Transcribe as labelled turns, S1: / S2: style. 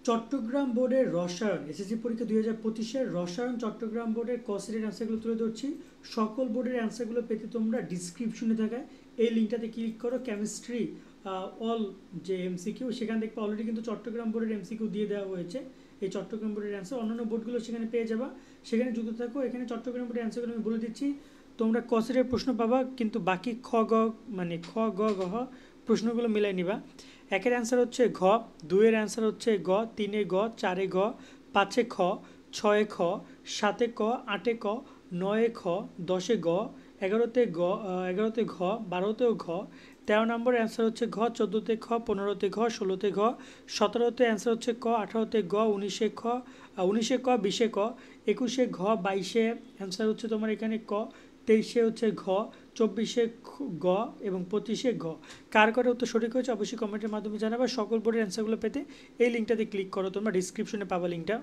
S1: চট্টগ্রাম বোর্ডের রসায়ন এসএসসি পরীক্ষা 2025-এর রসায়ন চট্টগ্রাম বোর্ডের ক সেটের অ্যান্সারগুলো তুলে ধরছি। সকল বোর্ডের অ্যান্সারগুলো পেতে তোমরা ডিসক্রিপশনে থাকা এই লিঙ্কটাতে ক্লিক করো। কেমিস্ট্রি অল যে এমসিকিউ, সেখান থেকে অলরেডি কিন্তু চট্টগ্রাম বোর্ডের এমসিকিউ দিয়ে দেওয়া হয়েছে। এই চট্টগ্রাম বোর্ডের অ্যান্সার অন্যান্য বোর্ডগুলো সেখানে পেয়ে যাবা, সেখানে যুক্ত থাকো। এখানে চট্টগ্রাম বোর্ডের অ্যান্সারগুলো আমি বলে দিচ্ছি। তোমরা ক সেটের প্রশ্ন পাবা, কিন্তু বাকি খ গ মানে খ গ ঘ প্রশ্নগুলো মিলাই নিবা। একের অ্যান্সার হচ্ছে ঘ, দুইয়ের অ্যান্সার হচ্ছে গ, তিনে গ, চারে গ, পাঁচে খ, ছয়ে খ, সাতে ক, আটে ক, নয়ে খ, দশে গ, এগারোতে ঘ, বারোতেও ঘ, 13 নম্বর অ্যান্সার হচ্ছে ঘ, 14তে খ, 15তে ঘ, 16তে ঘ, 17তে অ্যান্সার হচ্ছে ক, 18তে গ, 19এ খ, 19এ ক, 20এ ক, 21এ ঘ, 22এ অ্যান্সার হচ্ছে তোমার এখানে ক, 23-এ হচ্ছে ঘ, 24-এ গ এবং 25-এ ঘ। কার করে উত্তর সঠিক হয়েছে অবশ্যই কমেন্টের মাধ্যমে জানাবে। সকল বোর্ডের অ্যান্সারগুলো পেতে এই লিঙ্কটাতে ক্লিক করো, তোমরা ডিসক্রিপশনে পাবা লিঙ্কটা।